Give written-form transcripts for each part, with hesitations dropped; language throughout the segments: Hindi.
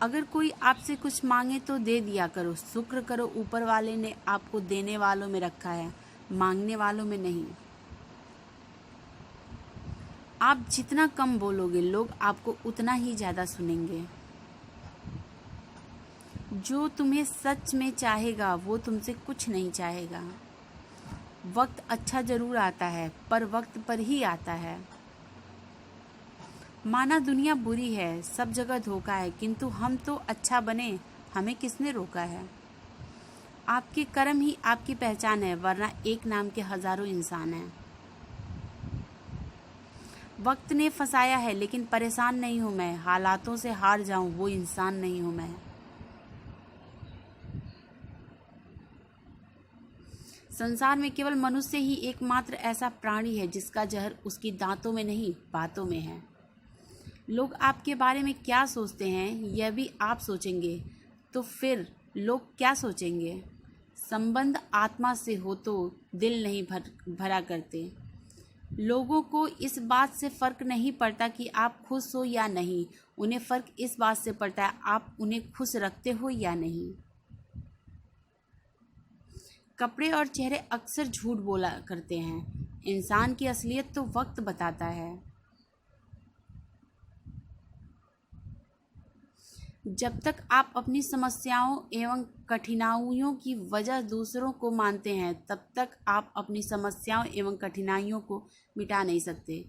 अगर कोई आपसे कुछ मांगे तो दे दिया करो। शुक्र करो ऊपर वाले ने आपको देने वालों में रखा है, मांगने वालों में नहीं। आप जितना कम बोलोगे लोग आपको उतना ही ज़्यादा सुनेंगे। जो तुम्हें सच में चाहेगा वो तुमसे कुछ नहीं चाहेगा। वक्त अच्छा जरूर आता है पर वक्त पर ही आता है। माना दुनिया बुरी है, सब जगह धोखा है, किंतु हम तो अच्छा बने, हमें किसने रोका है। आपके कर्म ही आपकी पहचान है, वरना एक नाम के हजारों इंसान हैं। वक्त ने फंसाया है लेकिन परेशान नहीं हूं मैं, हालातों से हार जाऊं वो इंसान नहीं हूं मैं। संसार में केवल मनुष्य ही एकमात्र ऐसा प्राणी है जिसका जहर उसकी दांतों में नहीं बातों में है। लोग आपके बारे में क्या सोचते हैं यह भी आप सोचेंगे तो फिर लोग क्या सोचेंगे। संबंध आत्मा से हो तो दिल नहीं भरा करते। लोगों को इस बात से फर्क नहीं पड़ता कि आप खुश हो या नहीं, उन्हें फर्क इस बात से पड़ता है आप उन्हें खुश रखते हो या नहीं। कपड़े और चेहरे अक्सर झूठ बोला करते हैं, इंसान की असलियत तो वक्त बताता है। जब तक आप अपनी समस्याओं एवं कठिनाइयों की वजह दूसरों को मानते हैं तब तक आप अपनी समस्याओं एवं कठिनाइयों को मिटा नहीं सकते।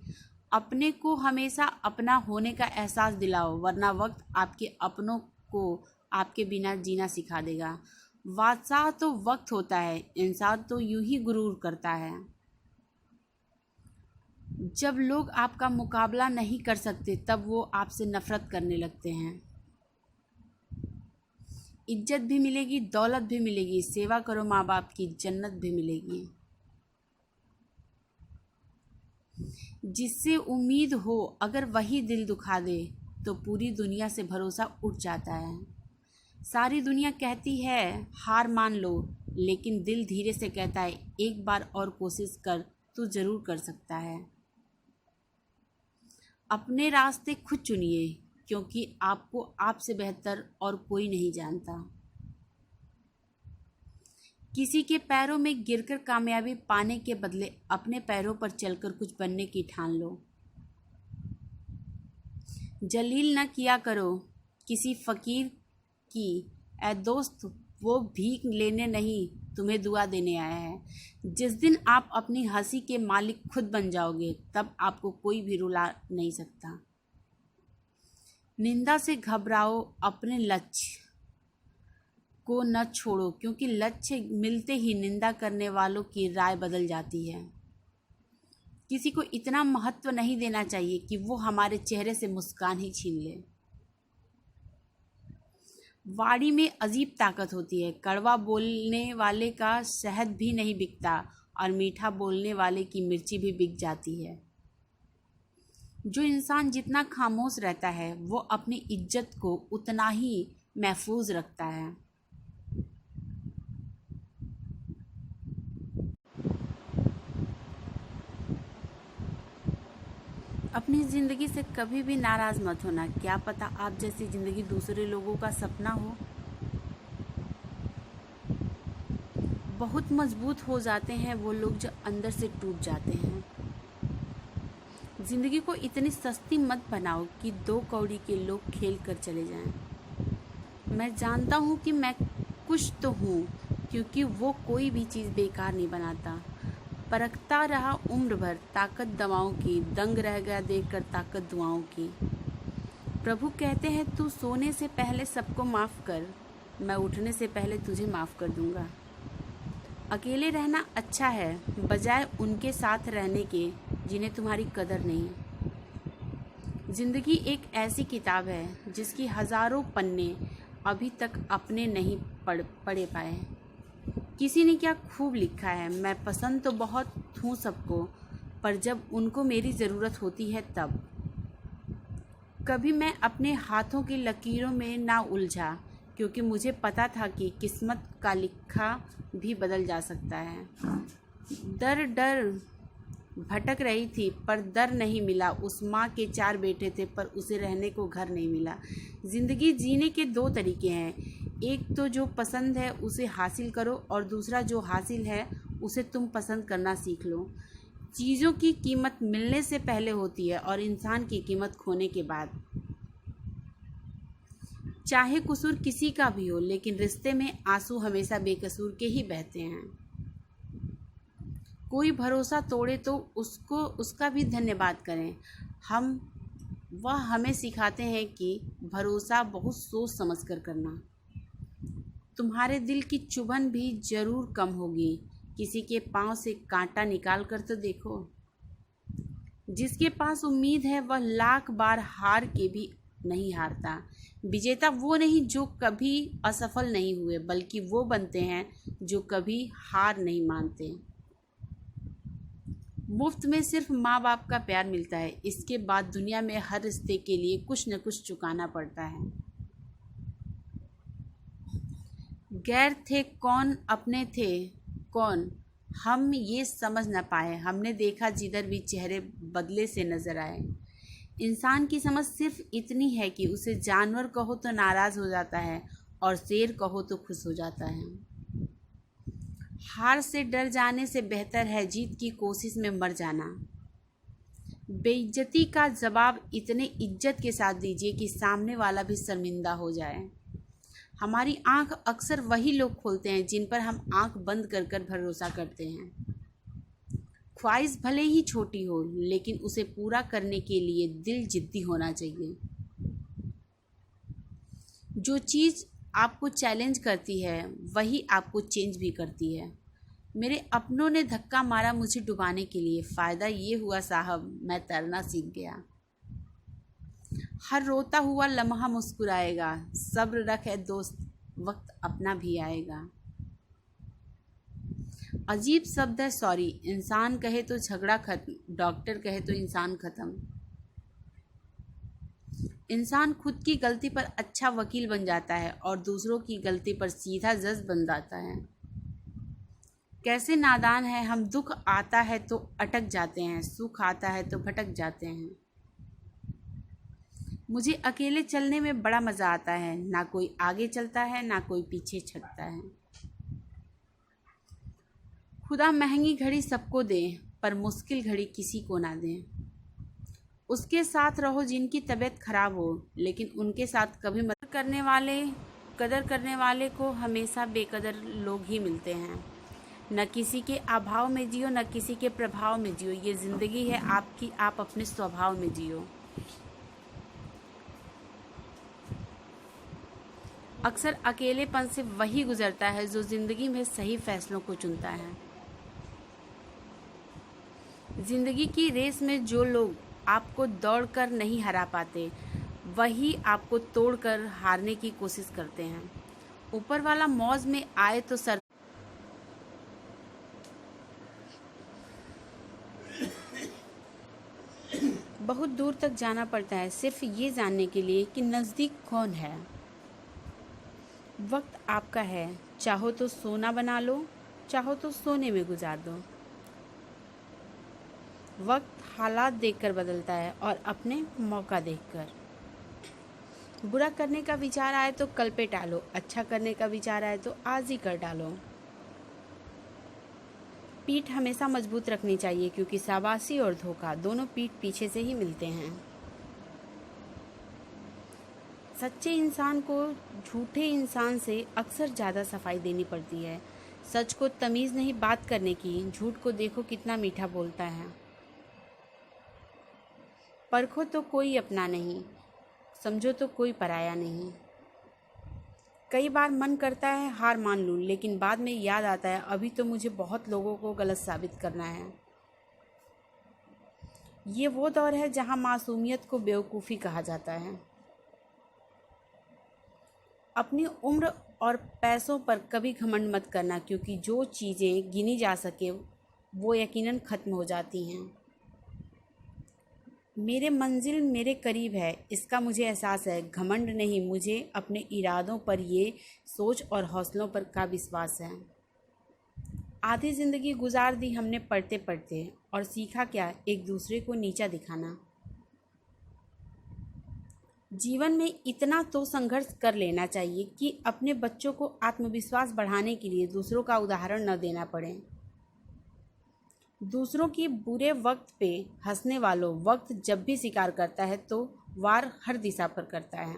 अपने को हमेशा अपना होने का एहसास दिलाओ, वरना वक्त आपके अपनों को आपके बिना जीना सिखा देगा। बादशाह तो वक्त होता है, इंसान तो यूं ही गुरूर करता है। जब लोग आपका मुकाबला नहीं कर सकते तब वो आपसे नफरत करने लगते हैं। इज्जत भी मिलेगी, दौलत भी मिलेगी, सेवा करो माँ बाप की, जन्नत भी मिलेगी। जिससे उम्मीद हो अगर वही दिल दुखा दे तो पूरी दुनिया से भरोसा उठ जाता है। सारी दुनिया कहती है हार मान लो, लेकिन दिल धीरे से कहता है एक बार और कोशिश कर, तू जरूर कर सकता है। अपने रास्ते खुद चुनिए, क्योंकि आपको आपसे बेहतर और कोई नहीं जानता। किसी के पैरों में गिरकर कामयाबी पाने के बदले अपने पैरों पर चलकर कुछ बनने की ठान लो। जलील न किया करो किसी फकीर की, ऐ दोस्त वो भीख लेने नहीं तुम्हें दुआ देने आया है। जिस दिन आप अपनी हंसी के मालिक खुद बन जाओगे तब आपको कोई भी रुला नहीं सकता। निंदा से घबराओ, अपने लक्ष्य को न छोड़ो, क्योंकि लक्ष्य मिलते ही निंदा करने वालों की राय बदल जाती है। किसी को इतना महत्व नहीं देना चाहिए कि वो हमारे चेहरे से मुस्कान ही छीन ले। वाणी में अजीब ताकत होती है, कड़वा बोलने वाले का शहद भी नहीं बिकता और मीठा बोलने वाले की मिर्ची भी बिक जाती है। जो इंसान जितना खामोश रहता है वो अपनी इज्जत को उतना ही महफूज रखता है। अपनी ज़िंदगी से कभी भी नाराज़ मत होना, क्या पता आप जैसी ज़िंदगी दूसरे लोगों का सपना हो। बहुत मजबूत हो जाते हैं वो लोग जो अंदर से टूट जाते हैं। ज़िंदगी को इतनी सस्ती मत बनाओ कि 2 कौड़ी के लोग खेल कर चले जाएं। मैं जानता हूँ कि मैं कुछ तो हूँ, क्योंकि वो कोई भी चीज़ बेकार नहीं बनाता। परखता रहा उम्र भर ताकत दवाओं की, दंग रह गया देखकर ताकत दुआओं की। प्रभु कहते हैं तू सोने से पहले सबको माफ़ कर, मैं उठने से पहले तुझे माफ़ कर दूंगा। अकेले रहना अच्छा है बजाय उनके साथ रहने के जिन्हें तुम्हारी कदर नहीं। जिंदगी एक ऐसी किताब है जिसकी हजारों पन्ने अभी तक अपने नहीं पढ़े पाए। किसी ने क्या खूब लिखा है, मैं पसंद तो बहुत हूँ सबको, पर जब उनको मेरी ज़रूरत होती है तब। कभी मैं अपने हाथों की लकीरों में ना उलझा, क्योंकि मुझे पता था कि किस्मत का लिखा भी बदल जा सकता है। डर डर भटक रही थी पर दर नहीं मिला। उस माँ के 4 बेटे थे पर उसे रहने को घर नहीं मिला। ज़िंदगी जीने के 2 तरीके हैं, एक तो जो पसंद है उसे हासिल करो और दूसरा जो हासिल है उसे तुम पसंद करना सीख लो। चीज़ों की कीमत मिलने से पहले होती है और इंसान की कीमत खोने के बाद। चाहे कसूर किसी का भी हो, लेकिन रिश्ते में आंसू हमेशा बेकसूर के ही बहते हैं। कोई भरोसा तोड़े तो उसका भी धन्यवाद करें। वह हमें सिखाते हैं कि भरोसा बहुत सोच समझ कर करना। तुम्हारे दिल की चुभन भी जरूर कम होगी। किसी के पांव से कांटा निकाल कर तो देखो। जिसके पास उम्मीद है वह लाख बार हार के भी नहीं हारता। विजेता वो नहीं जो कभी असफल नहीं हुए, बल्कि वो बनते हैं जो कभी हार नहीं मानते। मुफ्त में सिर्फ माँ बाप का प्यार मिलता है, इसके बाद दुनिया में हर रिश्ते के लिए कुछ न कुछ चुकाना पड़ता है। गैर थे कौन, अपने थे कौन, हम ये समझ न पाए। हमने देखा जिधर भी चेहरे बदले से नजर आए। इंसान की समझ सिर्फ इतनी है कि उसे जानवर कहो तो नाराज हो जाता है और शेर कहो तो खुश हो जाता है। हार से डर जाने से बेहतर है जीत की कोशिश में मर जाना। बेइज्जती का जवाब इतने इज्जत के साथ दीजिए कि सामने वाला भी शर्मिंदा हो जाए। हमारी आंख अक्सर वही लोग खोलते हैं जिन पर हम आंख बंद कर कर भरोसा करते हैं। ख्वाहिश भले ही छोटी हो, लेकिन उसे पूरा करने के लिए दिल जिद्दी होना चाहिए। जो चीज़ आपको चैलेंज करती है वही आपको चेंज भी करती है। मेरे अपनों ने धक्का मारा मुझे डुबाने के लिए। फ़ायदा ये हुआ साहब, मैं तैरना सीख गया। हर रोता हुआ लम्हा मुस्कुराएगा। सब्र रख है दोस्त, वक्त अपना भी आएगा। अजीब शब्द है सॉरी। इंसान कहे तो झगड़ा खत्म, डॉक्टर कहे तो इंसान खत्म। इंसान खुद की गलती पर अच्छा वकील बन जाता है और दूसरों की गलती पर सीधा जज बन जाता है। कैसे नादान है हम, दुख आता है तो अटक जाते हैं, सुख आता है तो भटक जाते हैं। मुझे अकेले चलने में बड़ा मज़ा आता है। ना कोई आगे चलता है ना कोई पीछे छटता है। खुदा महंगी घड़ी सबको दे पर मुश्किल घड़ी किसी को ना दे। उसके साथ रहो जिनकी तबीयत खराब हो, लेकिन उनके साथ कभी मदद करने वाले, कदर करने वाले को हमेशा बेकदर लोग ही मिलते हैं। न किसी के अभाव में जियो, न किसी के प्रभाव में जियो। ये ज़िंदगी है आपकी, आप अपने स्वभाव में जियो। अक्सर अकेलेपन से वही गुजरता है जो ज़िंदगी में सही फैसलों को चुनता है। ज़िंदगी की रेस में जो लोग आपको दौड़कर नहीं हरा पाते, वही आपको तोड़कर हारने की कोशिश करते हैं। ऊपर वाला मौज में आए तो सर बहुत दूर तक जाना पड़ता है सिर्फ ये जानने के लिए कि नज़दीक कौन है। वक्त आपका है, चाहो तो सोना बना लो, चाहो तो सोने में गुजार दो। वक्त हालात देखकर बदलता है और अपने मौका देखकर। बुरा करने का विचार आए तो कल पे टालो, अच्छा करने का विचार आए तो आज ही कर डालो। पीठ हमेशा मजबूत रखनी चाहिए क्योंकि शाबाशी और धोखा दोनों पीठ पीछे से ही मिलते हैं। सच्चे इंसान को झूठे इंसान से अक्सर ज़्यादा सफाई देनी पड़ती है। सच को तमीज़ नहीं बात करने की, झूठ को देखो कितना मीठा बोलता है। परखो तो कोई अपना नहीं, समझो तो कोई पराया नहीं। कई बार मन करता है हार मान लूं, लेकिन बाद में याद आता है अभी तो मुझे बहुत लोगों को गलत साबित करना है। ये वो दौर है जहां मासूमियत को बेवकूफ़ी कहा जाता है। अपनी उम्र और पैसों पर कभी घमंड मत करना क्योंकि जो चीज़ें गिनी जा सके वो यकीनन ख़त्म हो जाती हैं। मेरे मंजिल मेरे करीब है, इसका मुझे एहसास है। घमंड नहीं, मुझे अपने इरादों पर, ये सोच और हौसलों पर का विश्वास है। आधी ज़िंदगी गुजार दी हमने पढ़ते पढ़ते, और सीखा क्या, एक दूसरे को नीचा दिखाना। जीवन में इतना तो संघर्ष कर लेना चाहिए कि अपने बच्चों को आत्मविश्वास बढ़ाने के लिए दूसरों का उदाहरण न देना पड़े। दूसरों की बुरे वक्त पे हंसने वालों, वक्त जब भी शिकार करता है तो वार हर दिशा पर करता है।